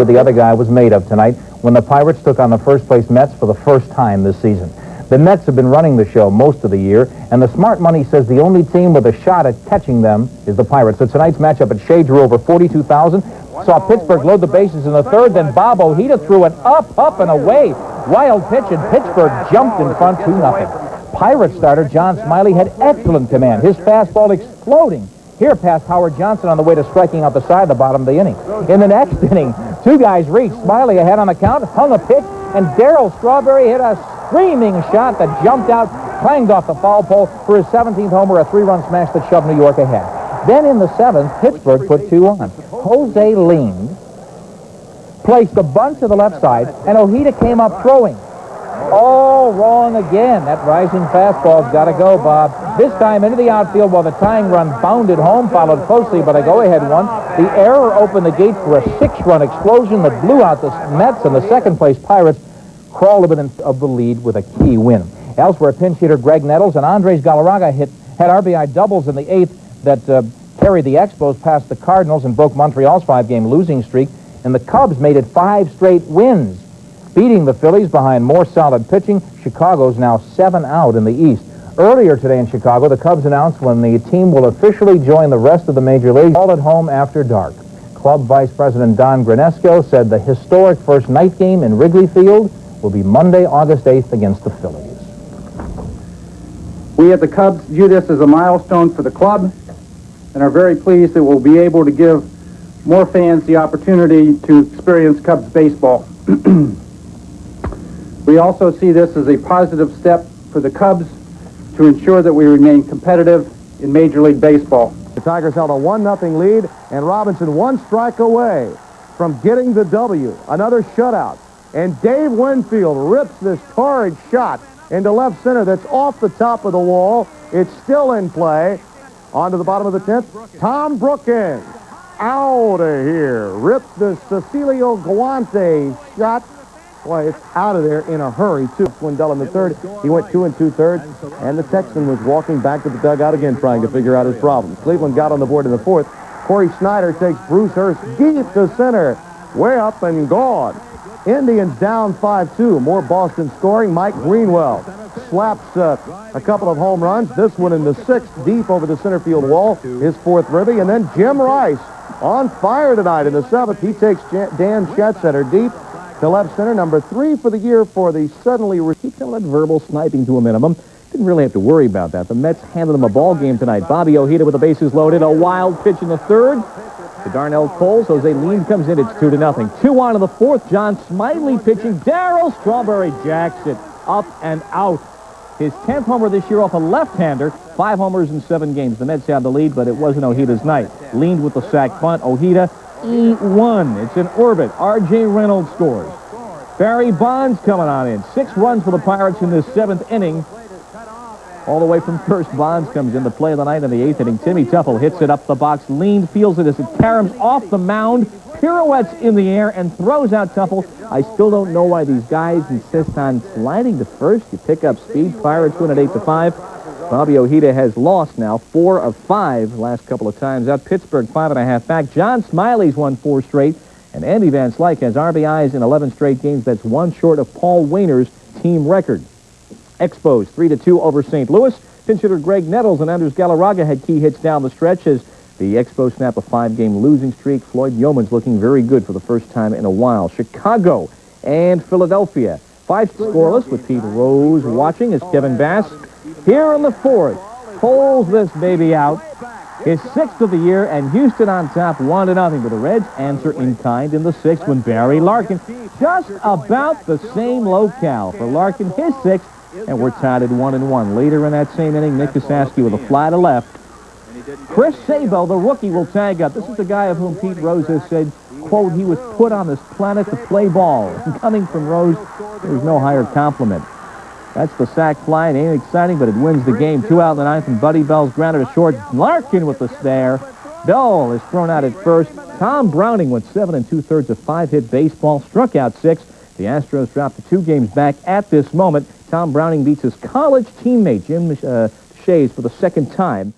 The other guy was made of tonight when the Pirates took on the first-place Mets for the first time this season. The Mets have been running the show most of the year, and the smart money says the only team with a shot at catching them is the Pirates. So tonight's matchup at Shea drew over 42,000. Saw Pittsburgh load the bases in the third, then Bob Ojeda threw it up and away. Wild pitch, and Pittsburgh jumped in front 2-0. Pirates starter John Smiley had excellent command, his fastball exploding. Here past Howard Johnson on the way to striking out the side of the bottom of the inning. In the next inning, two guys reached. Smiley ahead on the count, hung a pitch, and Darryl Strawberry hit a screaming shot that jumped out, clanged off the foul pole for his 17th homer, a 3-run smash that shoved New York ahead. Then in the 7th, Pittsburgh put 2 on. Jose leaned, placed a bunt to the left side, and Ojeda came up throwing. All wrong again. That rising fastball's got to go, Bob. This time into the outfield while the tying run bounded home, followed closely by the go-ahead one. The error opened the gate for a 6-run explosion that blew out the Mets, and the second-place Pirates crawled a bit of the lead with a key win. Elsewhere, pinch hitter Greg Nettles and Andres Galarraga had RBI doubles in the 8th that carried the Expos past the Cardinals and broke Montreal's 5-game losing streak, and the Cubs made it 5 straight wins, beating the Phillies behind more solid pitching. Chicago's now 7 out in the East. Earlier today in Chicago, the Cubs announced when the team will officially join the rest of the major leagues, all at home after dark. Club Vice President Don Granesco said the historic first night game in Wrigley Field will be Monday, August 8th against the Phillies. We at the Cubs view this as a milestone for the club and are very pleased that we'll be able to give more fans the opportunity to experience Cubs baseball. We also see this as a positive step for the Cubs to ensure that we remain competitive in Major League Baseball. The Tigers held a 1-0 lead, and Robinson 1 strike away from getting the W. Another shutout. And Dave Winfield rips this torrid shot into left center that's off the top of the wall. It's still in play. On to the bottom of the 10th. Tom Brookins out of here. Ripped the Cecilio Guante shot. Boy, it's out of there in a hurry, too. Swindell in the 3rd. He went 2 2/3, and the Texan was walking back to the dugout again trying to figure out his problems. Cleveland got on the board in the 4th. Corey Snyder takes Bruce Hurst deep to center. Way up and gone. Indians down 5-2. More Boston scoring. Mike Greenwell slaps a couple of home runs. This one in the 6th, deep over the center field wall. His 4th ribby. And then Jim Rice on fire tonight in the 7th. He takes Dan Schatzetter deep to left center. Number 3 for the year for the suddenly... He kept that verbal sniping to a minimum. Didn't really have to worry about that. The Mets handed them a ball game tonight. Bobby Ojeda with the bases loaded. A wild pitch in the 3rd. To Darnell Coles. Jose Lean comes in. It's 2-0. 2 on to the 4th. John Smiley pitching. Darryl Strawberry jacks it up and out. His 10th homer this year off a left-hander. 5 homers in 7 games. The Mets had the lead, but it wasn't Ojeda's night. Leaned with the sac bunt. Ojeda, E1. It's an orbit. R.J. Reynolds scores. Barry Bonds coming on in. 6 runs for the Pirates in this 7th inning. All the way from first, Bonds comes in to play the night in the 8th inning. Timmy Tuffle hits it up the box. Lean fields it as it caroms off the mound, pirouettes in the air, and throws out Tuffle. I still don't know why these guys insist on sliding to first. You pick up speed. Pirates win at 8-5. Bobby Ojeda has lost now 4 of 5 last couple of times out. Pittsburgh 5.5 back. John Smiley's won 4 straight. And Andy Van Slyke has RBIs in 11 straight games. That's 1 short of Paul Wayner's team record. Expos 3-2 over St. Louis. Pinch hitter Greg Nettles and Andres Galarraga had key hits down the stretch as the Expos snap a 5-game losing streak. Floyd Yeoman's looking very good for the first time in a while. Chicago and Philadelphia. 5 scoreless with Pete Rose watching as Kevin Bass here in the 4th pulls this baby out. His 6th of the year, and Houston on top 1-0. But the Reds answer in kind in the 6th when Barry Larkin, just about the same locale for Larkin, his 6th. And we're tied at 1-1. Later in that same inning, Nick Kosaski with a fly to left. Chris Sabo, the rookie, will tag up. This is the guy of whom Pete Rose has said, quote, he was put on this planet to play ball. And coming from Rose, there's no higher compliment. That's the sac fly. It ain't exciting, but it wins the game. 2 out in the 9th, and Buddy Bell's grounded to short. Larkin with the snare. Bell is thrown out at first. Tom Browning went 7 2/3 of 5-hit baseball, struck out 6. The Astros dropped to 2 games back at this moment. Tom Browning beats his college teammate, Jim Shays, for the 2nd time.